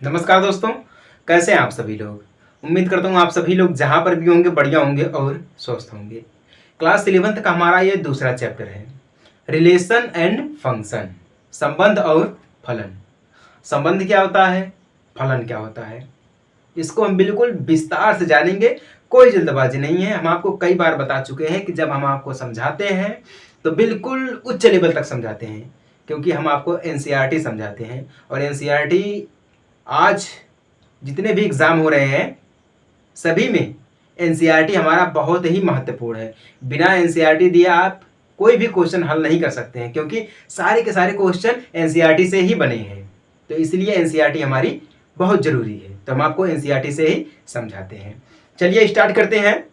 नमस्कार दोस्तों, कैसे हैं आप सभी लोग। उम्मीद करता हूँ आप सभी लोग जहाँ पर भी होंगे बढ़िया होंगे और स्वस्थ होंगे। क्लास 11th का हमारा ये दूसरा चैप्टर है, रिलेशन एंड फंक्शन, संबंध और फलन। संबंध क्या होता है, फलन क्या होता है, इसको हम बिल्कुल विस्तार से जानेंगे। कोई जल्दबाजी नहीं है। हम आपको कई बार बता चुके हैं कि जब हम आपको समझाते हैं तो बिल्कुल उच्च लेवल तक समझाते हैं, क्योंकि हम आपको एनसीईआरटी समझाते हैं। और एनसीईआरटी आज जितने भी एग्ज़ाम हो रहे हैं सभी में एनसीईआरटी हमारा बहुत ही महत्वपूर्ण है। बिना एनसीईआरटी दिए आप कोई भी क्वेश्चन हल नहीं कर सकते हैं, क्योंकि सारे के सारे क्वेश्चन एनसीईआरटी से ही बने हैं। तो इसलिए एनसीईआरटी हमारी बहुत ज़रूरी है। तो हम आपको एनसीईआरटी से ही समझाते हैं। चलिए स्टार्ट करते हैं।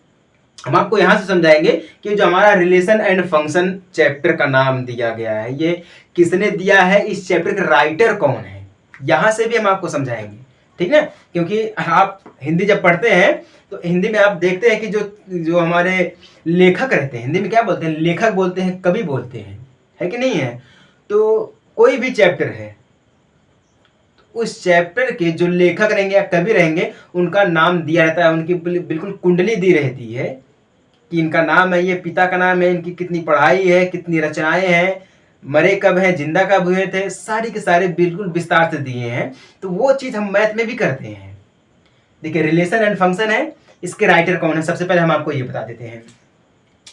हम आपको यहाँ से समझाएंगे कि जो हमारा रिलेशन एंड फंक्शन चैप्टर का नाम दिया गया है, ये किसने दिया है, इस चैप्टर के राइटर कौन है, यहाँ से भी हम आपको समझाएंगे। ठीक है, क्योंकि आप हिंदी जब पढ़ते हैं तो हिंदी में आप देखते हैं कि जो जो हमारे लेखक रहते हैं, हिंदी में क्या बोलते हैं, लेखक बोलते हैं, कवि बोलते हैं, है कि नहीं है। तो कोई भी चैप्टर है, उस चैप्टर के जो लेखक रहेंगे या कवि रहेंगे उनका नाम दिया रहता है, उनकी बिल्कुल कुंडली दी रहती है कि इनका नाम है, ये पिता का नाम है, इनकी कितनी पढ़ाई है, कितनी रचनाएं हैं, मरे कब हैं, जिंदा कब हुए थे, सारी के सारे बिल्कुल विस्तार से दिए हैं। तो वो चीज़ हम मैथ में भी करते हैं। देखिए, रिलेशन एंड फंक्शन है, इसके राइटर कौन है, सबसे पहले हम आपको ये बता देते हैं।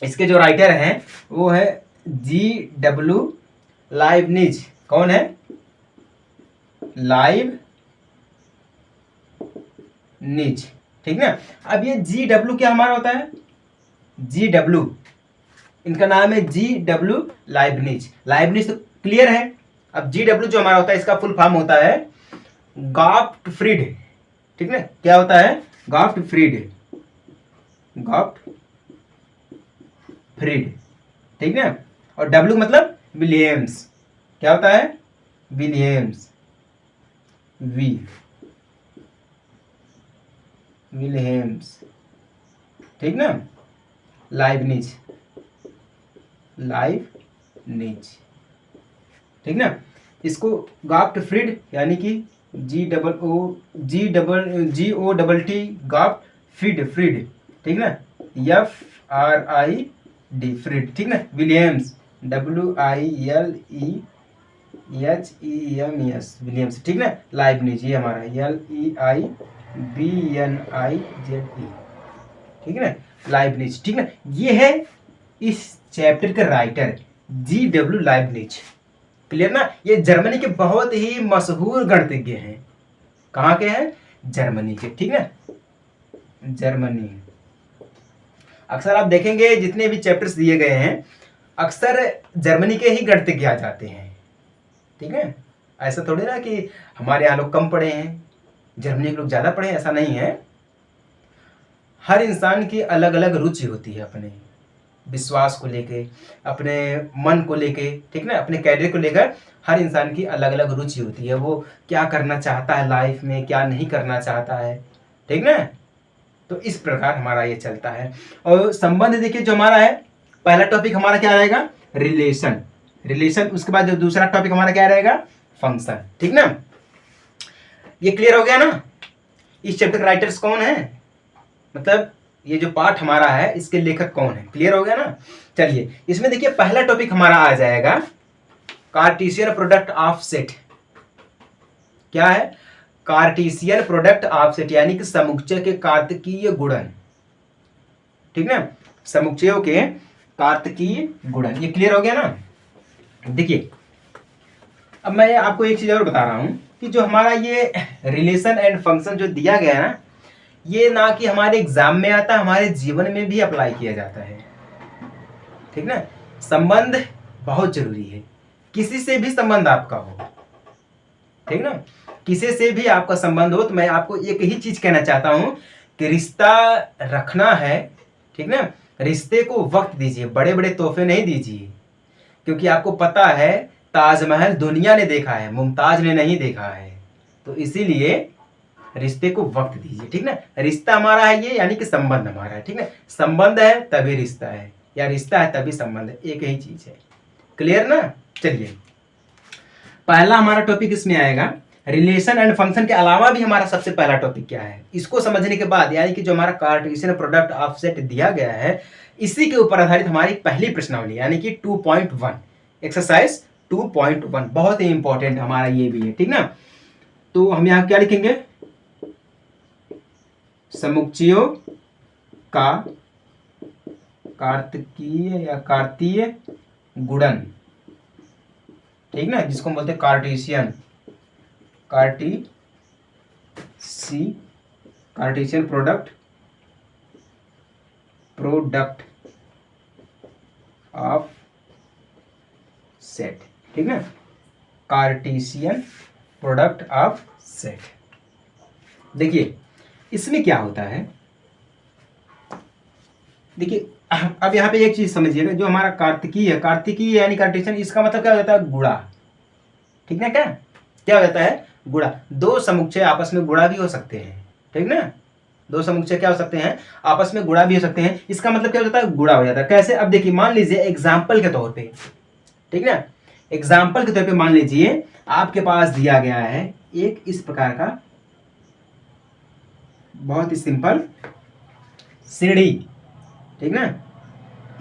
इसके जो राइटर हैं वो है G.W. लाइबनिज। कौन है, लाइबनिज। ठीक ना। अब ये G.W. क्या हमारा होता है, G.W. इनका नाम है G.W. लाइबनिज। लाइबनिज तो क्लियर है। अब G.W. जो हमारा होता है, इसका फुल फॉर्म होता है गॉटफ्रीड। ठीक है, क्या होता है, गॉटफ्रीड, गॉटफ्रीड। ठीक है। और W मतलब विलियम्स। क्या होता है, विलियम्स, विलियम्स। ठीक ना। Leibniz, Leibniz. ठीक ना। इसको गॉटफ्रीड यानी कि G.O. Gottfried, Fried. ठीक ना, F-R-I-D, फ्रीड। ठीक ना। Williams, WILEHEMS, Williams. ठीक ना। लाइबनिज ये हमारा LEIBNIZE। ठीक है ना, लाइबनिज। ठीक ना। ये है इस चैप्टर के राइटर G.W. लाइबनिज। क्लियर ना। ये जर्मनी के बहुत ही मशहूर गणितज्ञ हैं। कहाँ के हैं, जर्मनी के। ठीक है, जर्मनी। अक्सर आप देखेंगे जितने भी चैप्टर्स दिए गए हैं अक्सर जर्मनी के ही गणितज्ञ आ जाते हैं। ठीक है, ऐसा थोड़ी ना कि हमारे यहाँ लोग कम पढ़े हैं, जर्मनी के लोग ज़्यादा पढ़े हैं, ऐसा नहीं है। हर इंसान की अलग अलग रुचि होती है, अपने विश्वास को लेके, अपने मन को लेके। ठीक ना, अपने कैरियर को लेकर हर इंसान की अलग अलग रुचि होती है, वो क्या करना चाहता है लाइफ में, क्या नहीं करना चाहता है। ठीक ना। तो इस प्रकार हमारा ये चलता है। और संबंध देखिए जो हमारा है, पहला टॉपिक हमारा क्या रहेगा, रिलेशन। रिलेशन, उसके बाद जो दूसरा टॉपिक हमारा क्या रहेगा, फंक्शन। ठीक ना। ये क्लियर हो गया ना। इस चैप्टर के राइटर्स कौन है, मतलब ये जो पार्ट हमारा है इसके लेखक कौन है, क्लियर हो गया ना। चलिए इसमें देखिए पहला टॉपिक हमारा आ जाएगा कार्टेशियन प्रोडक्ट ऑफ सेट। क्या है, कार्टेशियन प्रोडक्ट ऑफ सेट, यानी कि समुच्चय के कार्तकीय गुणन। ठीक ना, समुच्चयों के कार्तकीय गुणन। ये क्लियर हो गया ना। देखिए अब मैं आपको एक चीज और बता रहा हूं कि जो हमारा ये रिलेशन एंड फंक्शन जो दिया गया है ना, ये ना कि हमारे एग्जाम में आता, हमारे जीवन में भी अप्लाई किया जाता है। ठीक ना। संबंध बहुत जरूरी है, किसी से भी संबंध आपका हो। ठीक ना, किसी से भी आपका संबंध हो, तो मैं आपको एक ही चीज कहना चाहता हूं कि रिश्ता रखना है। ठीक ना, रिश्ते को वक्त दीजिए, बड़े बड़े तोहफे नहीं दीजिए, क्योंकि आपको पता है ताजमहल दुनिया ने देखा है, मुमताज ने नहीं देखा है। तो इसीलिए रिश्ते को वक्त दीजिए। ठीक ना, रिश्ता हमारा है ये, यानी कि संबंध हमारा है। ठीक है, संबंध है तभी रिश्ता है, या रिश्ता है तभी संबंध है, एक ही चीज है। क्लियर ना। चलिए पहला हमारा टॉपिक इसमें आएगा रिलेशन एंड फंक्शन के अलावा भी हमारा सबसे पहला टॉपिक क्या है, इसको समझने के बाद यानी कि जो हमारा कार्टेशियन प्रोडक्ट ऑफ सेट दिया गया है, इसी के ऊपर आधारित हमारी पहली प्रश्नावली यानी कि 2.1 एक्सरसाइज 2.1 बहुत ही इंपॉर्टेंट हमारा ये भी है, ठीक ना। तो हम यहाँ क्या लिखेंगे, समुच्चयों का कार्तिकीय या कार्तीय गुणन, ठीक ना, जिसको हम बोलते हैं कार्टेशियन प्रोडक्ट ऑफ सेट, ठीक ना, कार्टेशियन प्रोडक्ट ऑफ सेट। देखिए इसमें क्या होता है, देखिए अब यहाँ पे एक चीज समझिएगा, जो हमारा कार्तिकीय यानी कार्टेशियन, इसका मतलब क्या हो जाता है, गुणा, ठीक ना, क्या हो जाता है, गुणा। दो समुच्चय आपस में गुणा भी हो सकते हैं, ठीक ना, दो समुच्चय क्या हो सकते हैं, आपस में गुणा भी हो सकते हैं, इसका मतलब क्या हो जाता है, गुणा हो जाता है। कैसे, अब देखिए मान लीजिए एग्जाम्पल के तौर पे, ठीक ना, एग्जाम्पल के तौर पे मान लीजिए आपके पास दिया गया है एक इस प्रकार का बहुत ही सिंपल सीढ़ी, ठीक ना,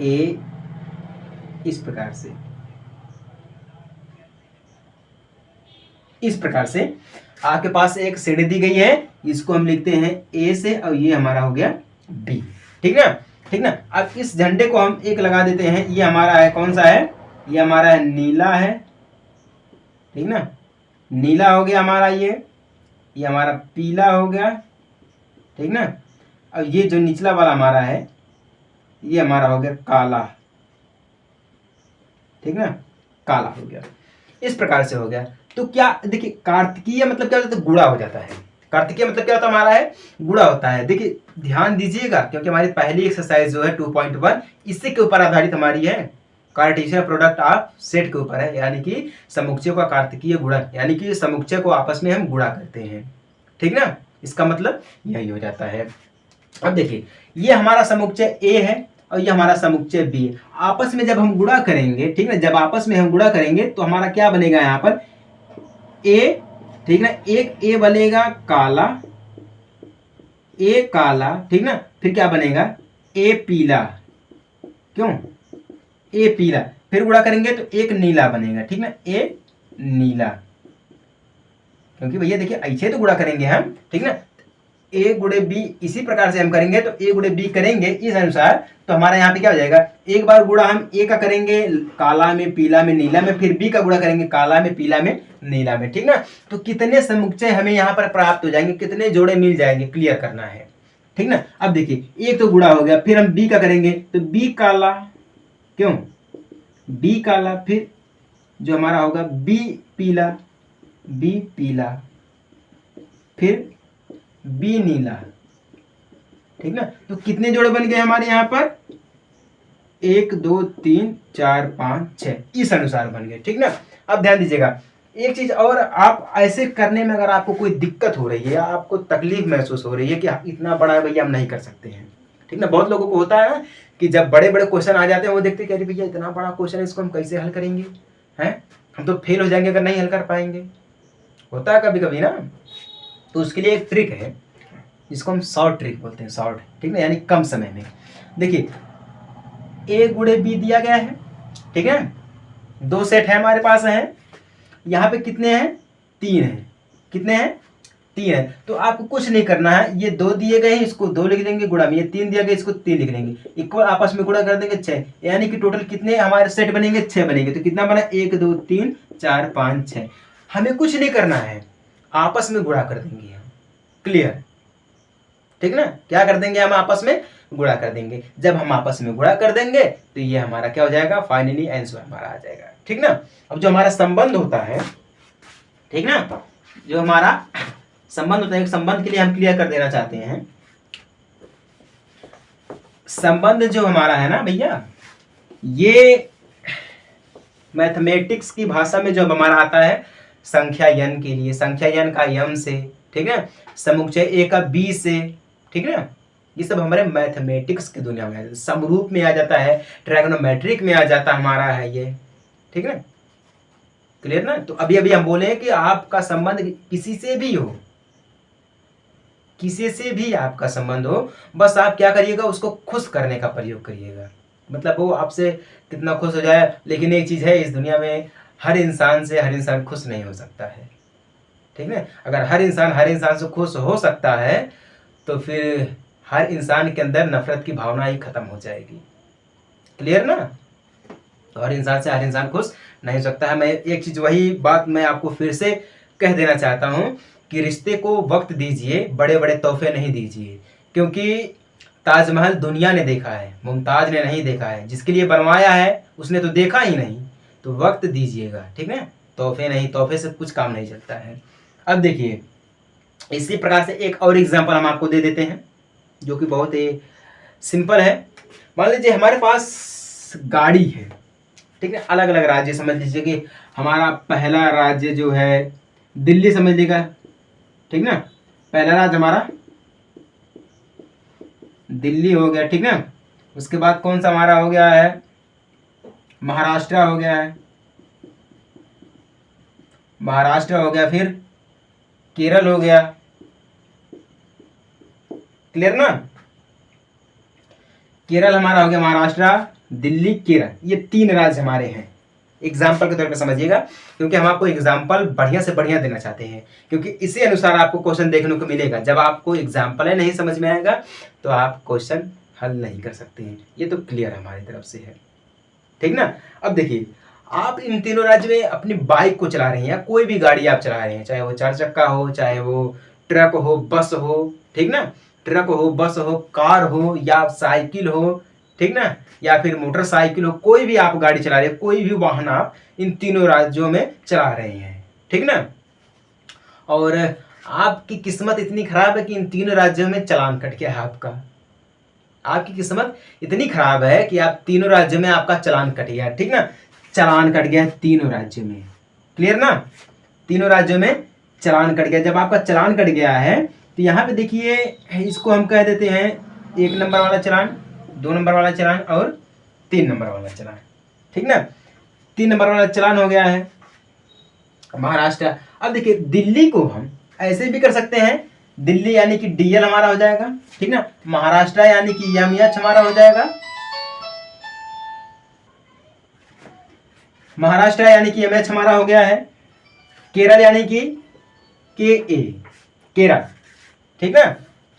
ए इस प्रकार से आपके पास एक सीढ़ी दी गई है, इसको हम लिखते हैं ए से, और ये हमारा हो गया बी, ठीक ना। अब इस झंडे को हम एक लगा देते हैं, ये हमारा है कौन सा है, ये हमारा है नीला है, ठीक ना, नीला हो गया हमारा, ये हमारा पीला हो गया, ठीक ना। अब ये जो निचला वाला हमारा है, ये हमारा हो गया काला, ठीक ना, काला हो गया, इस प्रकार से हो गया। तो क्या देखिए, कार्तिकीय मतलब क्या होता है, गुणा हो जाता है। कार्तिकीय मतलब क्या होता है हमारा है, गुणा होता है। देखिए ध्यान दीजिएगा, क्योंकि हमारी पहली एक्सरसाइज जो है 2.1 इसी के ऊपर आधारित हमारी है, कार्टेशियन प्रोडक्ट ऑफ सेट के ऊपर है, यानी कि समुच्चयों का कार्तिकीय गुणन, यानी कि समुच्चय को आपस में हम गुणा करते हैं, ठीक ना, इसका मतलब यही हो जाता है। अब देखिए ये हमारा समुच्चय ए है और ये हमारा समुच्चय बी है, आपस में जब हम गुणा करेंगे, ठीक ना, जब आपस में हम गुणा करेंगे तो हमारा क्या बनेगा यहाँ पर, ए, ठीक ना, एक ए बनेगा काला, ए काला, ठीक ना, फिर क्या बनेगा, ए पीला, क्यों, ए पीला, फिर गुणा करेंगे तो एक नीला बनेगा, ठीक ना, ए नीला, क्योंकि भैया देखिए ऐसे तो गुणा करेंगे हम, ठीक ना, ए गुणे बी इसी प्रकार से हम करेंगे, तो ए गुणे बी करेंगे इस अनुसार, तो हमारा यहाँ पे क्या हो जाएगा, एक बार गुणा हम ए का करेंगे काला में, पीला में, नीला में, फिर बी का गुणा करेंगे काला में, पीला में, नीला में, ठीक ना। तो कितने समुच्चय हमें यहाँ पर प्राप्त हो जाएंगे, कितने जोड़े मिल जाएंगे, क्लियर करना है, ठीक ना। अब देखिए एक तो गुणा हो गया, फिर हम बी का करेंगे तो बी काला, क्यों, बी काला, फिर जो हमारा होगा बी पीला, फिर बी नीला, ठीक ना। तो कितने जोड़े बन गए हमारे यहाँ पर, 1 2 3 4 5 6 इस अनुसार बन गए, ठीक ना। अब ध्यान दीजिएगा एक चीज और, आप ऐसे करने में अगर आपको कोई दिक्कत हो रही है या आपको तकलीफ महसूस हो रही है कि इतना बड़ा भैया हम नहीं कर सकते हैं, ठीक ना, बहुत लोगों को होता है ना कि जब बड़े बड़े क्वेश्चन आ जाते हैं वो देखते हैं कि भैया इतना बड़ा क्वेश्चन है, इसको हम कैसे हल करेंगे, हैं, हम तो फेल हो जाएंगे अगर नहीं हल कर पाएंगे, होता है कभी कभी ना। तो उसके लिए एक ट्रिक है जिसको हम शॉर्ट ट्रिक बोलते हैं, शॉर्ट, ठीक है, यानी कम समय में। देखिए ए गुणे बी दिया गया है, ठीक है, दो सेट है हमारे पास है, यहाँ पे कितने हैं, 3 हैं, कितने हैं, 3 है। तो आपको कुछ नहीं करना है, ये 2 दिए गए हैं, इसको 2 लिख देंगे, गुणा में ये 3 दिया गया, इसको 3 लिख देंगे, इक्वल आपस में गुणा कर देंगे 6, यानी कि टोटल कितने हमारे सेट बनेंगे, 6 बनेंगे। तो कितना बना, 1 2 3 4 5 6, हमें कुछ नहीं करना है, आपस में गुणा कर देंगे हम, क्लियर, ठीक ना, क्या कर देंगे हम, आपस में गुणा कर देंगे। जब हम आपस में गुणा कर देंगे तो ये हमारा क्या हो जाएगा, फाइनली आंसर हमारा आ जाएगा, ठीक ना। अब जो हमारा संबंध होता है, ठीक ना, जो हमारा संबंध होता है, संबंध के लिए हम क्लियर कर देना चाहते हैं, संबंध जो हमारा है ना भैया, ये मैथमेटिक्स की भाषा में जो हमारा आता है संख्या n के लिए, संख्या n का m से, ठीक है, समुच्चय ए का b से, ठीक है, ये सब हमारे मैथमेटिक्स की दुनिया में समरूप में आ जाता है, ट्रायगोनोमेट्रिक में आ जाता हमारा है ये, ठीक है। क्लियर ना। तो अभी अभी हम बोले कि आपका संबंध किसी से भी हो, किसी से भी आपका संबंध हो, बस आप क्या करिएगा, उसको खुश करने का प्रयोग करिएगा। मतलब वो आपसे कितना खुश हो जाए। लेकिन एक चीज़ है, इस दुनिया में हर इंसान खुश नहीं हो सकता है, ठीक है। अगर हर इंसान से खुश हो सकता है तो फिर हर इंसान के अंदर नफरत की भावना ही खत्म हो जाएगी। क्लियर ना। तो हर इंसान खुश नहीं हो सकता है। मैं एक चीज़, वही बात मैं आपको फिर से कह देना चाहता हूँ कि रिश्ते को वक्त दीजिए, बड़े बड़े तोहफे नहीं दीजिए। क्योंकि ताजमहल दुनिया ने देखा है, मुमताज ने नहीं देखा है। जिसके लिए बनवाया है उसने तो देखा ही नहीं। तो वक्त दीजिएगा, ठीक है। तोहफे नहीं, तोहफे से कुछ काम नहीं चलता है। अब देखिए, इसी प्रकार से एक और एग्जाम्पल हम आपको दे देते हैं जो कि बहुत ही सिंपल है। मान लीजिए हमारे पास गाड़ी है, ठीक है। अलग अलग राज्य समझ लीजिए कि हमारा पहला राज्य जो है दिल्ली समझ लीजिएगा, ठीक ना। पहला राज्य हमारा दिल्ली हो गया, ठीक ना। उसके बाद कौन सा हमारा हो गया है, महाराष्ट्र हो गया है, महाराष्ट्र हो गया। फिर केरल हो गया, क्लियर ना। केरल हमारा हो गया, महाराष्ट्र, दिल्ली, केरल, ये 3 राज्य हमारे हैं। एग्जाम्पल के तौर पे समझिएगा, क्योंकि हम आपको एग्जाम्पल बढ़िया से बढ़िया देना चाहते हैं। क्योंकि इसी अनुसार आपको क्वेश्चन देखने को मिलेगा। जब आपको एग्जाम्पल है नहीं समझ में आएगा तो आप क्वेश्चन हल नहीं कर सकते हैं। ये तो क्लियर हमारी तरफ से है, ठीक ना। अब देखिए, आप इन तीनों राज्य में अपनी बाइक को चला रहे हैं या कोई भी गाड़ी आप चला रहे हैं, चाहे वो 4 चक्का हो, चाहे वो ट्रक हो, बस हो, ठीक ना। ट्रक हो, बस हो, कार हो या साइकिल हो, ठीक ना, या फिर मोटरसाइकिल हो, कोई भी आप गाड़ी चला रहे हैं, कोई भी वाहन आप इन तीनों राज्यों में चला रहे हैं, ठीक ना। और आपकी किस्मत इतनी खराब है कि इन तीनों राज्यों में चालान कट गया है आपका। आपकी किस्मत इतनी खराब है कि आप तीनों राज्यों में आपका चालान कट गया, ठीक ना। चालान कट गया तीनों राज्यों में, क्लियर ना। तीनों राज्यों में चालान कट गया। जब आपका चालान कट गया है तो यहाँ पे देखिए, इसको हम कह देते हैं 1 नंबर वाला चालान, 2 नंबर वाला चालान और 3 नंबर वाला चालान, ठीक ना। 3 नंबर वाला चालान हो गया है महाराष्ट्र। अब देखिए, दिल्ली को हम ऐसे भी कर सकते हैं, दिल्ली यानी कि डीएल हमारा हो जाएगा, ठीक ना। महाराष्ट्र यानी कि एमएच हमारा हो जाएगा, महाराष्ट्र यानी कि एमएच हमारा हो गया है। केरल यानी कि के ए, केरल, ठीक ना।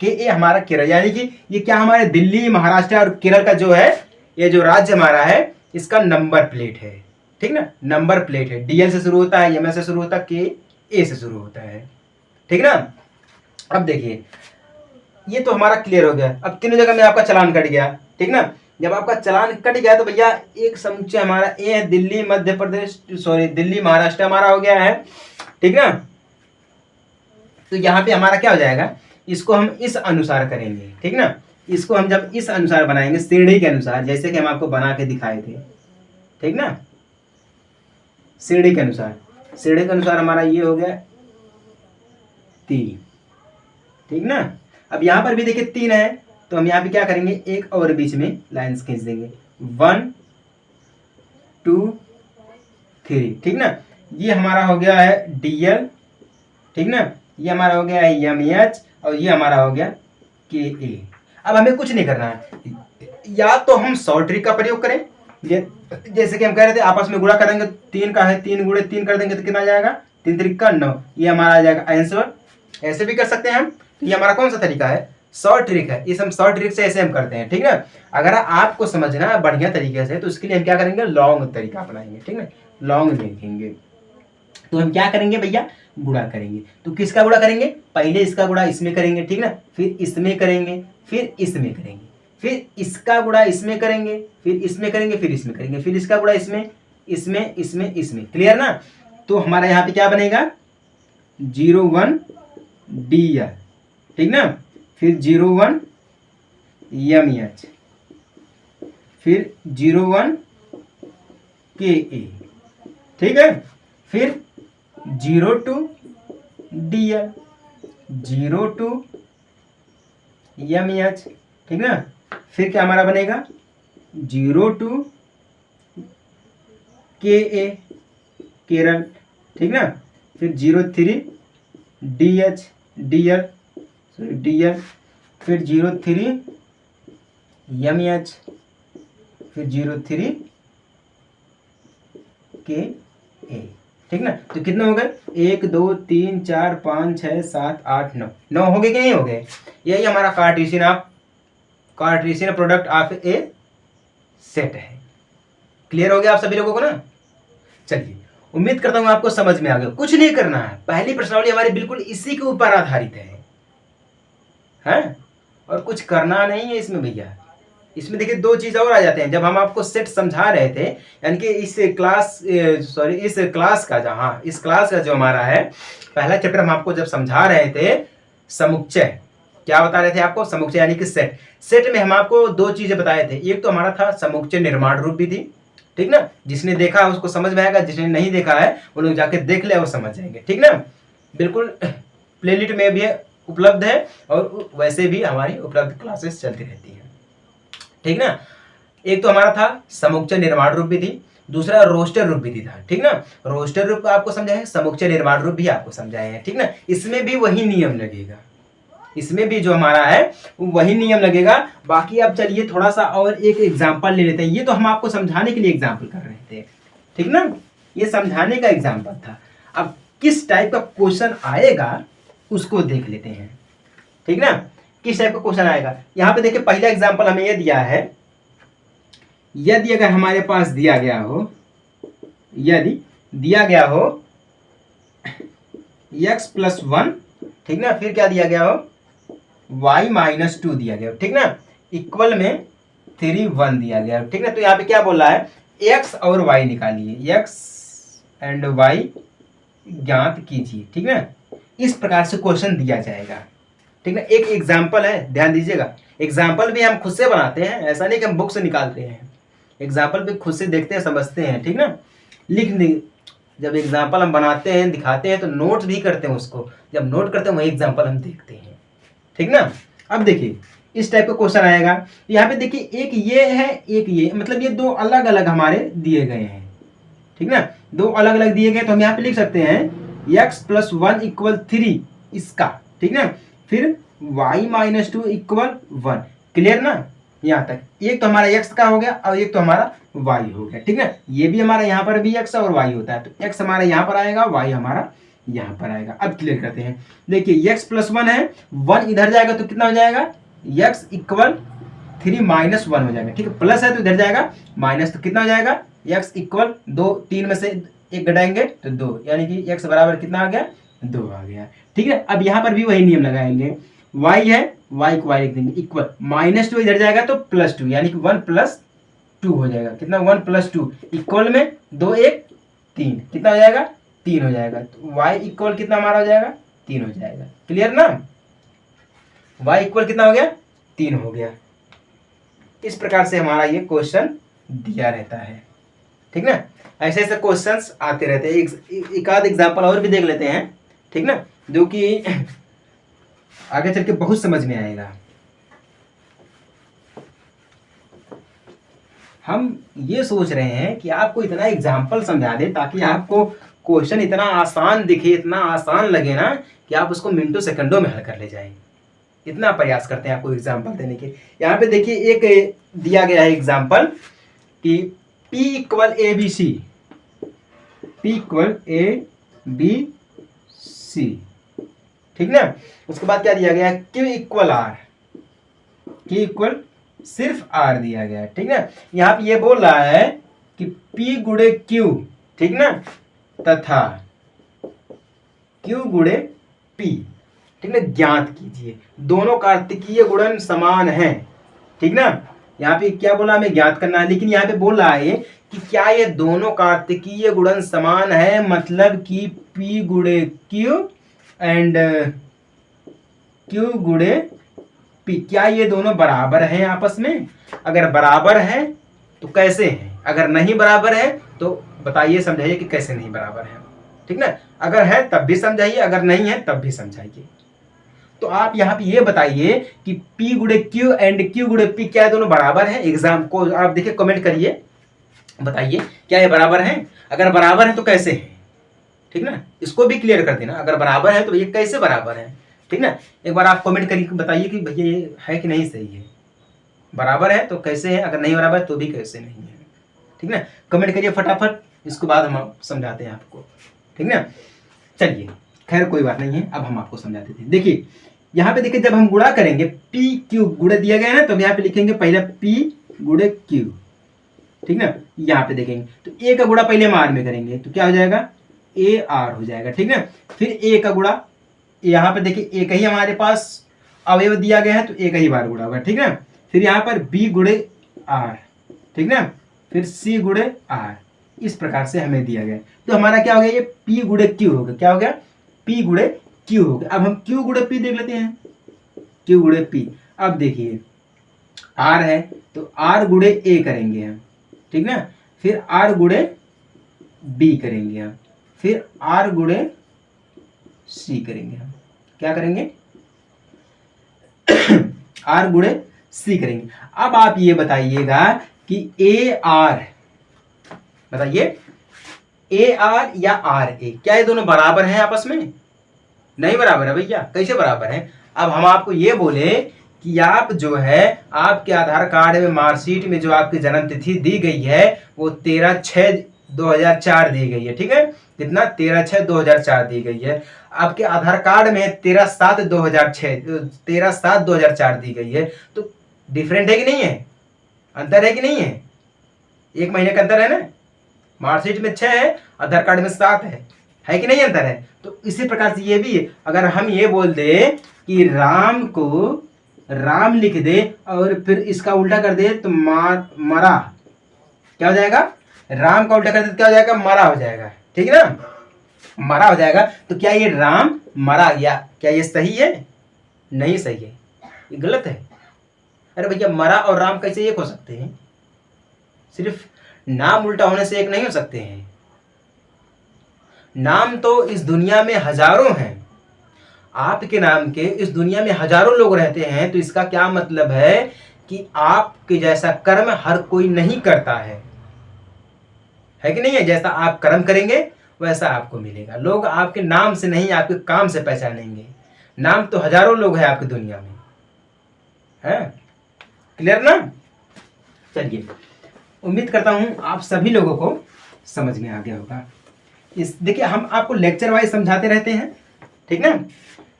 के ए हमारा केरल, यानी कि ये क्या हमारे दिल्ली, महाराष्ट्र और केरल का जो है, ये जो राज्य हमारा है इसका नंबर प्लेट है, ठीक ना। नंबर प्लेट है, डीएल से शुरू होता है, एमएच से शुरू होता है, के ए से शुरू होता है, ठीक ना। अब देखिए, ये तो हमारा क्लियर हो गया। अब तीनों जगह में आपका चालान कट गया, ठीक ना। जब आपका चालान कट गया तो भैया एक समुच्चय हमारा ए है, दिल्ली मध्य प्रदेश, सॉरी दिल्ली महाराष्ट्र हमारा हो गया है, ठीक ना। तो यहाँ पे हमारा क्या हो जाएगा, इसको हम इस अनुसार करेंगे, ठीक ना। इसको हम जब इस अनुसार बनाएंगे, सीढ़ी के अनुसार, जैसे कि हम आपको बना के दिखाए थे, ठीक ना। सीढ़ी के अनुसार हमारा ये हो गया 3, ठीक ना। अब यहाँ पर भी देखिए 3 है, तो हम यहाँ पे क्या करेंगे, एक और बीच में लाइन्स खींच देंगे, 1 2 3, ठीक ना। ये हमारा हो गया है डीएल, ठीक ना। ये हमारा हो गया है एमएच और ये हमारा हो गया के ए। अब हमें कुछ नहीं करना है, या तो हम शॉर्ट ट्रिक का प्रयोग करें, जैसे कि हम कह रहे थे आपस में गुणा करेंगे, 3 का है 3 गुणे 3 कर देंगे तो कितना आ जाएगा, 3 3 9, ये हमारा आ जाएगा आंसर। ऐसे भी कर सकते हैं हम। ये हमारा कौन सा तरीका है, शॉर्ट ट्रिक है। इस हम शॉर्ट ट्रिक से ऐसे हम करते हैं, ठीक ना। अगर आपको समझना है बढ़िया तरीके से तो इसके लिए हम क्या करेंगे, लॉन्ग तरीका अपनाएंगे, ठीक ना। लॉन्ग देखेंगे तो हम क्या करेंगे भैया, गुणा करेंगे। तो किसका गुणा करेंगे, पहले इसका गुणा इसमें करेंगे, ठीक ना, फिर इसमें करेंगे, फिर इसमें करेंगे, फिर इसका गुणा इसमें करेंगे, फिर इसमें करेंगे, फिर इसमें करेंगे, फिर इसका गुणा इसमें, इसमें, इसमें, इसमें, क्लियर ना। तो हमारा यहाँ पे क्या बनेगा, 01 DL, ठीक ना, फिर 01 MEH, फिर 01 KA, ठीक है, फिर 02 DL, 02 MEH, ठीक ना। फिर क्या हमारा बनेगा, 02 KA, केरल, ठीक ना। फिर 03 DH DL सॉरी DL, फिर 03 MH, फिर 03 KA, ठीक ना। तो कितने हो गए? 1 2 3 4 5 6 7 8 9, 9 हो गए कि नहीं हो गए? यही हमारा Cartesian product of A set है। क्लियर हो गया आप सभी लोगों को ना? चलिए, उम्मीद करता हूं आपको समझ में आ गया। कुछ नहीं करना है, पहली प्रश्नावली हमारी बिल्कुल इसी के ऊपर आधारित है? और कुछ करना नहीं है इसमें भैया। इसमें देखिए दो चीज और आ जाते हैं। जब हम आपको सेट समझा रहे थे, यानी कि इस क्लास का जो हमारा है पहला चैप्टर, हम आपको जब समझा रहे थे समुच्चय, क्या बता रहे थे आपको? समुच्चय यानी कि सेट में हम आपको दो चीजें बताए थे। एक तो हमारा था समुच्चय निर्माण रूप विधि, ठीक ना। जिसने देखा उसको समझ में आएगा, जिसने नहीं देखा है वो लोग जाके देख ले और समझ जाएंगे, ठीक ना। बिल्कुल प्लेलिस्ट में भी उपलब्ध है और वैसे भी हमारी उपलब्ध क्लासेस चलती रहती है, ठीक ना। एक तो हमारा था समुच्चय निर्माण रूप विधि, दूसरा रोस्टर रूप विधि था, ठीक ना। रोस्टर रूप आपको समझाया है, समुच्चय निर्माण रूप भी आपको समझाया है, ठीक ना। इसमें भी वही नियम लगेगा, इसमें भी जो हमारा है वही नियम लगेगा। बाकी अब चलिए थोड़ा सा और एक एग्जांपल ले लेते हैं। ये तो हम आपको समझाने के लिए एग्जांपल कर रहे थे, ठीक ना। ये समझाने का एग्जांपल था। अब किस टाइप का क्वेश्चन आएगा उसको देख लेते हैं, ठीक ना। किस टाइप का क्वेश्चन आएगा यहाँ पे देखिए। पहला एग्जांपल हमें ये दिया है, यदि अगर हमारे पास दिया गया हो, यदि दिया गया हो x+1, ठीक ना, फिर क्या दिया गया हो y-2 दिया गया, ठीक ना, इक्वल में 3 1 दिया गया, ठीक ना। तो यहाँ पे क्या बोल रहा है, x और y निकालिए, x एंड y ज्ञात कीजिए, ठीक ना। इस प्रकार से क्वेश्चन दिया जाएगा, ठीक ना। एक एग्जाम्पल है, ध्यान दीजिएगा। एग्जाम्पल भी हम खुद से बनाते हैं, ऐसा नहीं कि हम बुक से निकालते हैं। एग्जाम्पल भी खुद से देखते हैं, समझते हैं, ठीक ना। जब एग्जाम्पल हम बनाते हैं, दिखाते हैं, तो नोट भी करते हैं उसको। जब नोट करते हैं वही एग्जाम्पल हम देखते हैं, ठीक ना। अब देखिए इस टाइप का क्वेश्चन आएगा। यहाँ पे देखिए एक ये है, एक ये, मतलब ये दो अलग अलग हमारे दिए गए हैं, ठीक ना। दो अलग अलग दिए गए तो हम यहाँ पे लिख सकते हैं x+1 = 3 इसका, ठीक ना। फिर y-2 = 1। क्लियर ना यहाँ तक? एक तो हमारा x का हो गया और एक तो हमारा y हो गया, ठीक ना। ये भी हमारा यहाँ पर भी x और y होता है, तो x हमारा यहाँ पर आएगा, y हमारा यहाँ पर आएगा। अब क्लियर करते हैं। देखिए x+1 है, 1 इधर जाएगा तो कितना हो जाएगा, x = 3 - 1 हो जाएगा, ठीक है। प्लस है तो इधर जाएगा माइनस, तो कितना हो जाएगा, x = 2, 3 में से 1 घटाएंगे तो 2, यानी कि x बराबर कितना आ गया, 2 आ गया, ठीक है। अब यहाँ पर भी वही नियम लगाएंगे, y है, y को y लिख देंगे, इक्वल -2 इधर जाएगा तो +2, यानी कि 1 + 2 हो जाएगा। कितना, 1 + 2 इक्वल में 2 1 3, कितना हो जाएगा, 3 हो जाएगा। तो y इक्वल कितना हमारा हो जाएगा, 3 हो जाएगा। क्लियर ना? y इक्वल कितना हो गया, 3 हो गया। इस प्रकार से हमारा ये क्वेश्चन दिया रहता है, ठीक ना। ऐसे ऐसे क्वेश्चंस आते रहते हैं। एक आध एग्जाम्पल और भी देख लेते हैं, ठीक ना, जो कि आगे चल के बहुत समझ में आएगा। हम ये सोच रहे हैं कि आपको इतना एग्जाम्पल समझा दे ताकि आपको क्वेश्चन इतना आसान दिखे, इतना आसान लगे ना कि आप उसको मिनटों सेकंडों में हल कर ले जाएं। इतना प्रयास करते हैं आपको एग्जाम्पल देने के। यहाँ पे देखिए एक दिया गया है एग्जाम्पल कि P = ABC, P = ABC, ठीक ना। उसके बाद क्या दिया गया, Q = R, Q = सिर्फ R दिया गया है, ठीक ना। यहाँ पे ये बोल रहा है कि P × Q, ठीक ना, तथा Q × P, ठीक ना, ज्ञात कीजिए। दोनों कार्तिकीय गुणन समान हैं, ठीक ना। यहाँ पे क्या बोला, हमें ज्ञात करना है, लेकिन यहाँ पे बोल रहा है कि क्या ये दोनों कार्तिकीय गुणन समान है, मतलब कि P × Q and Q × P, क्या ये दोनों बराबर हैं आपस में? अगर बराबर है तो कैसे हैं, अगर नहीं बराबर है तो बताइए, समझाइए कि कैसे नहीं बराबर है, ठीक ना। अगर है तब भी समझाइए, अगर नहीं है तब भी समझाइए। तो आप यहाँ पे ये बताइए कि P × Q and Q × P क्या दोनों बराबर हैं? एग्जाम को आप देखिए, कमेंट करिए, बताइए क्या ये बराबर हैं। अगर बराबर है तो कैसे है, ठीक ना, इसको भी क्लियर कर देना। अगर बराबर है तो भैया कैसे बराबर है, ठीक ना, एक बार आप कमेंट करके बताइए कि भैया ये है कि नहीं सही है, बराबर है तो कैसे है, अगर नहीं बराबर है तो भी कैसे नहीं है, ठीक ना, कमेंट करिए फटाफट, इसके बाद हम समझाते हैं आपको, ठीक ना। चलिए खैर कोई बात नहीं है, अब हम आपको समझा देते हैं। देखिए यहाँ पे देखिए, जब हम गुणा करेंगे पी क्यू, गुणे दिया गया है ना, तो यहाँ पे लिखेंगे पहले पी गुणे क्यू, ठीक ना। यहाँ पे देखेंगे तो ए का गुणा पहले हम आर में करेंगे तो क्या हो जाएगा, ए आर हो जाएगा, ठीक ना। फिर ए का गुणा, यहाँ पे देखिए एक ही हमारे पास अवयव दिया गया है तो एक ही बार गुणा होगा, ठीक ना। फिर यहाँ पर बी गुणे आर, ठीक ना, फिर सी गुणे आर, इस प्रकार से हमें दिया गया। तो हमारा क्या हो गया, ये पी गुणे क्यू हो गया, क्या हो गया, पी गुणे क्यू हो गया। अब हम क्यू गुणे पी देख लेते हैं, क्यू गुणे पी। अब देखिए आर है तो आर गुणे ए करेंगे हम, ठीक ना, फिर आर गुणे बी करेंगे हम, फिर आर गुणे सी करेंगे हम, क्या करेंगे आर गुणे सी करेंगे। अब आप ये बताइएगा कि ए आर, बताइए ए आर या आर ए, क्या ये दोनों बराबर हैं आपस में, नहीं बराबर है भैया, कैसे बराबर है। अब हम आपको ये बोले कि आप जो है आपके आधार कार्ड में मार्कशीट में जो आपकी जन्म तिथि दी गई है वो 13/6/2004 दी गई है, ठीक है, कितना 13/6/2004 दी गई है। आपके आधार कार्ड में 13/7/2004 दी गई है, तो डिफरेंट है कि नहीं है, अंतर है कि नहीं है, एक महीने का अंतर है ना, मार्कशीट में 6 है, आधार कार्ड में 7 है कि नहीं अंतर है। तो इसी प्रकार से ये भी है, अगर हम ये बोल दे कि राम को राम लिख दे और फिर इसका उल्टा कर दे तो मरा, क्या हो जाएगा, राम का उल्टा कर दे तो क्या हो जाएगा, मरा हो जाएगा, ठीक है ना, मरा हो जाएगा। तो क्या ये राम मरा गया, क्या ये सही है, नहीं सही है, ये गलत है। अरे भैया मरा और राम कैसे एक हो सकते हैं, सिर्फ नाम उल्टा होने से एक नहीं हो सकते हैं, नाम तो इस दुनिया में हजारों हैं, आपके नाम के इस दुनिया में हजारों लोग रहते हैं, तो इसका क्या मतलब है कि आपके जैसा कर्म हर कोई नहीं करता है कि नहीं है, जैसा आप कर्म करेंगे वैसा आपको मिलेगा। लोग आपके नाम से नहीं आपके काम से पहचानेंगे, नाम तो हजारों लोग हैं आपकी दुनिया में, है क्लियर ना। चलिए उम्मीद करता हूं आप सभी लोगों को समझ में आ गया होगा। इस देखिए हम आपको लेक्चर वाइज समझाते रहते हैं, ठीक ना,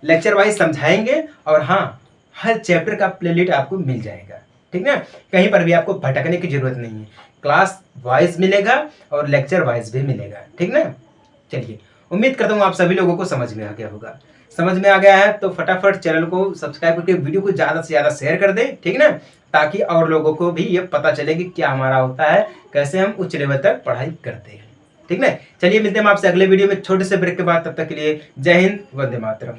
लेक्चर वाइज समझाएंगे और हाँ हर चैप्टर का प्लेलिस्ट आपको मिल जाएगा, ठीक ना, कहीं पर भी आपको भटकने की जरूरत नहीं है, क्लास वाइज मिलेगा और लेक्चर वाइज भी मिलेगा, ठीक ना। चलिए उम्मीद करता हूँ आप सभी लोगों को समझ में आ गया होगा। समझ में आ गया है तो फटाफट चैनल को सब्सक्राइब करके वीडियो को ज़्यादा से ज़्यादा शेयर कर दें, ठीक ना, ताकि और लोगों को भी ये पता चले कि क्या हमारा होता है, कैसे हम उच्च लेवल तक पढ़ाई करते हैं, ठीक ना। चलिए मिलते हैं हम आपसे अगले वीडियो में छोटे से ब्रेक के बाद, तब तक के लिए जय हिंद, वंदे मातरम।